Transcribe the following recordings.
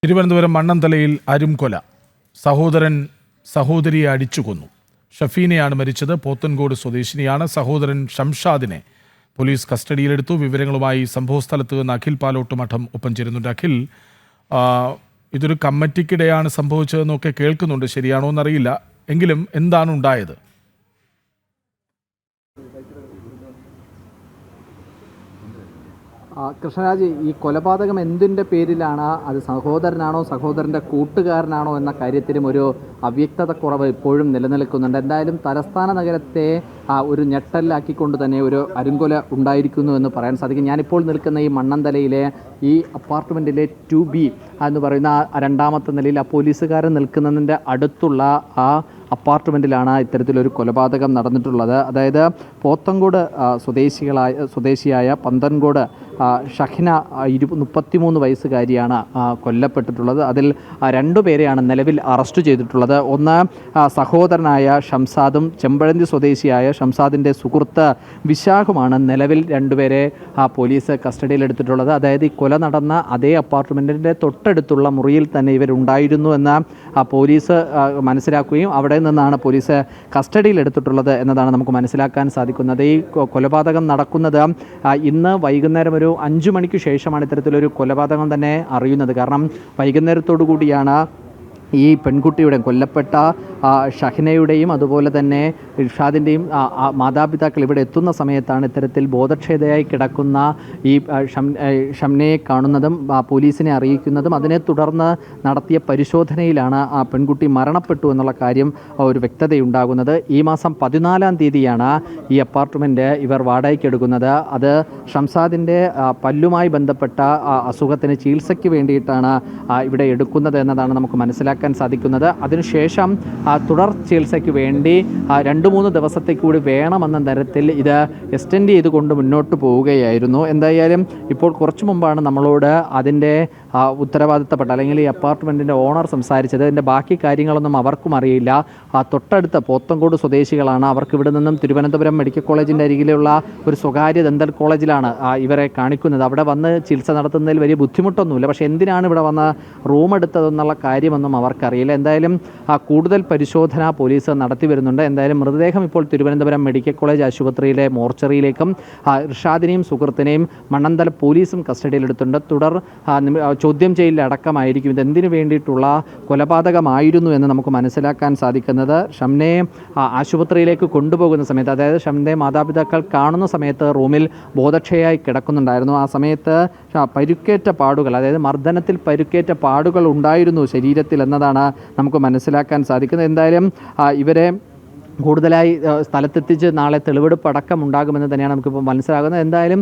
തിരുവനന്തപുരം മണ്ണന്തലയിൽ അരുംകൊല. സഹോദരൻ സഹോദരിയെ അടിച്ചുകൊന്നു. ഷഫീനയാണ് മരിച്ചത്. പോത്തൻകോട് സ്വദേശിനിയാണ്. സഹോദരൻ ഷംഷാദിനെ പോലീസ് കസ്റ്റഡിയിലെടുത്തു. വിവരങ്ങളുമായി സംഭവസ്ഥലത്ത് നിന്ന് അഖിൽ പാലോട്ട് മഠം ഒപ്പം ചേരുന്നുണ്ട്. അഖിൽ, ഇതൊരു കമ്മിറ്റിക്കിടെയാണ് സംഭവിച്ചതെന്നൊക്കെ കേൾക്കുന്നുണ്ട്. ശരിയാണോ എന്നറിയില്ല. എങ്കിലും എന്താണ് ഉണ്ടായത്? കൃഷ്ണരാജ്, ഈ കൊലപാതകം എന്തിൻ്റെ പേരിലാണ്? അത് സഹോദരനാണോ സഹോദരൻ്റെ കൂട്ടുകാരനാണോ എന്ന കാര്യത്തിലും ഒരു അവ്യക്തതക്കുറവ് ഇപ്പോഴും നിലനിൽക്കുന്നുണ്ട്. എന്തായാലും തലസ്ഥാന നഗരത്തെ ഒരു ഞെട്ടലാക്കിക്കൊണ്ട് തന്നെ ഒരു അരുംകൊല ഉണ്ടായിരിക്കുന്നു എന്ന് പറയാൻ സാധിക്കും. ഞാനിപ്പോൾ നിൽക്കുന്ന ഈ മണ്ണന്തലയിലെ ഈ അപ്പാർട്ട്മെൻറ്റിലെ 2B എന്ന് പറയുന്ന രണ്ടാമത്തെ നിലയിൽ ആ പോലീസുകാരൻ നിൽക്കുന്നതിൻ്റെ അടുത്തുള്ള ആ അപ്പാർട്ട്മെൻറ്റിലാണ് ഇത്തരത്തിലൊരു കൊലപാതകം നടന്നിട്ടുള്ളത്. അതായത് പോത്തൻകോട് സ്വദേശിയായ പന്തൻകോട് ഷഹ്ന 33 വയസ്സുകാരിയാണ് കൊല്ലപ്പെട്ടിട്ടുള്ളത്. അതിൽ 2 പേരെയാണ് നിലവിൽ അറസ്റ്റ് ചെയ്തിട്ടുള്ളത്. ഒന്ന് സഹോദരനായ ഷംസാദും ചെമ്പഴന്തി സ്വദേശിയായ ഷംസാദിൻ്റെ സുഹൃത്ത് വിശാഖുമാണ് നിലവിൽ 2 പേരെ പോലീസ് കസ്റ്റഡിയിലെടുത്തിട്ടുള്ളത്. അതായത് ഈ കൊല നടന്ന അതേ അപ്പാർട്ട്മെൻറ്റിൻ്റെ തൊട്ടടുത്തുള്ള മുറിയിൽ തന്നെ ഇവരുണ്ടായിരുന്നു എന്ന് പോലീസ് മനസ്സിലാക്കുകയും അവിടെ നിന്നാണ് പോലീസ് കസ്റ്റഡിയിലെടുത്തിട്ടുള്ളത് എന്നതാണ് നമുക്ക് മനസ്സിലാക്കാൻ സാധിക്കുന്നത്. ഈ കൊലപാതകം നടക്കുന്നത് ഇന്ന് വൈകുന്നേരം ഒരു 5 മണിക്ക് ശേഷമാണ് ഇത്തരത്തിലൊരു കൊലപാതകം തന്നെ അറിയുന്നത്. കാരണം വൈകുന്നേരത്തോടു കൂടിയാണ് ഈ പെൺകുട്ടിയുടെ കൊല്ലപ്പെട്ട ഷഹ്നയുടെയും അതുപോലെ തന്നെ ഇർഷാദിൻ്റെയും മാതാപിതാക്കൾ ഇവിടെ എത്തുന്ന സമയത്താണ് ഇത്തരത്തിൽ ബോധക്ഷേതയായി കിടക്കുന്ന ഈ ഷംനയെ കാണുന്നതും പോലീസിനെ അറിയിക്കുന്നതും. അതിനെ തുടർന്ന് നടത്തിയ പരിശോധനയിലാണ് ആ പെൺകുട്ടി മരണപ്പെട്ടു എന്നുള്ള കാര്യം ഒരു വ്യക്തതയുണ്ടാകുന്നത്. ഈ മാസം 14-ാം തീയതിയാണ് ഈ അപ്പാർട്ട്മെൻറ്റ് ഇവർ വാടകയ്ക്ക് എടുക്കുന്നത്. അത് ഷംസാദിൻ്റെ പല്ലുമായി ബന്ധപ്പെട്ട അസുഖത്തിന് ചികിത്സയ്ക്ക് വേണ്ടിയിട്ടാണ് ഇവിടെ എടുക്കുന്നത് എന്നതാണ് നമുക്ക് മനസ്സിലാക്കാൻ സാധിക്കുന്നത്. അതിനുശേഷം തുടർ ചികിത്സയ്ക്ക് വേണ്ടി 2-3 ദിവസത്തേക്ക് കൂടി വേണമെന്ന തരത്തിൽ ഇത് എക്സ്റ്റെൻഡ് ചെയ്തുകൊണ്ട് മുന്നോട്ട് പോവുകയായിരുന്നു. എന്തായാലും ഇപ്പോൾ കുറച്ചു മുമ്പാണ് നമ്മളോട് അതിൻ്റെ ഉത്തരവാദിത്തപ്പെട്ട അല്ലെങ്കിൽ ഈ അപ്പാർട്ട്മെൻറ്റിൻ്റെ ഓണർ സംസാരിച്ചത്. ഇതിൻ്റെ ബാക്കി കാര്യങ്ങളൊന്നും അവർക്കും അറിയില്ല. തൊട്ടടുത്ത പോത്തൻകോട് സ്വദേശികളാണ്. അവർക്ക് ഇവിടെ നിന്നും തിരുവനന്തപുരം മെഡിക്കൽ കോളേജിൻ്റെ അരികിലുള്ള ഒരു സ്വകാര്യ ദന്തൽ കോളേജിലാണ് ഇവരെ കാണിക്കുന്നത്. അവിടെ വന്ന് ചികിത്സ നടത്തുന്നതിൽ വലിയ ബുദ്ധിമുട്ടൊന്നുമില്ല. പക്ഷേ എന്തിനാണ് ഇവിടെ വന്ന് റൂം എടുത്തതെന്നുള്ള കാര്യമൊന്നും അവർക്കറിയില്ല. എന്തായാലും കൂടുതൽ പരിശോധന പോലീസ് നടത്തി വരുന്നുണ്ട്. എന്തായാലും മൃതദേഹം ഇപ്പോൾ തിരുവനന്തപുരം മെഡിക്കൽ കോളേജ് ആശുപത്രിയിലെ മോർച്ചറിയിലേക്കും ഇർഷാദിനെയും സുഹൃത്തിനെയും മണ്ണന്തല പോലീസും കസ്റ്റഡിയിലെടുത്തിട്ടുണ്ട്. തുടർ ചോദ്യം ചെയ്യലടക്കമായിരിക്കും. ഇതെന്തിനു വേണ്ടിയിട്ടുള്ള കൊലപാതകമായിരുന്നു എന്ന് നമുക്ക് മനസ്സിലാക്കാൻ സാധിക്കുന്നത്. ഷംനയെ ആശുപത്രിയിലേക്ക് കൊണ്ടുപോകുന്ന സമയത്ത്, അതായത് ഷംനയെ മാതാപിതാക്കൾ കാണുന്ന സമയത്ത് റൂമിൽ ബോധക്ഷയായി കിടക്കുന്നുണ്ടായിരുന്നു. ആ സമയത്ത് പരുക്കേറ്റ പാടുകൾ, അതായത് മർദ്ദനത്തിൽ പരുക്കേറ്റ പാടുകൾ ഉണ്ടായിരുന്നു ശരീരത്തിൽ എന്നതാണ് നമുക്ക് മനസ്സിലാക്കാൻ സാധിക്കുന്നത്. എന്തായാലും ഇവരെ കൂടുതലായി സ്ഥലത്തെത്തിച്ച് നാളെ തെളിവെടുപ്പ് അടക്കം ഉണ്ടാകുമെന്ന് തന്നെയാണ് നമുക്കിപ്പോൾ മനസ്സിലാകുന്നത്. എന്തായാലും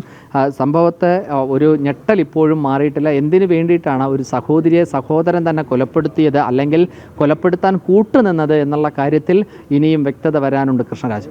സംഭവത്തെ ഒരു ഞെട്ടൽ ഇപ്പോഴും മാറിയിട്ടില്ല. എന്തിനു വേണ്ടിയിട്ടാണ് ഒരു സഹോദരൻ തന്നെ കൊലപ്പെടുത്തിയത് അല്ലെങ്കിൽ കൊലപ്പെടുത്താൻ കൂട്ടുനിന്നത് എന്നുള്ള കാര്യത്തിൽ ഇനിയും വ്യക്തത വരാനുണ്ട്. കൃഷ്ണരാജ്.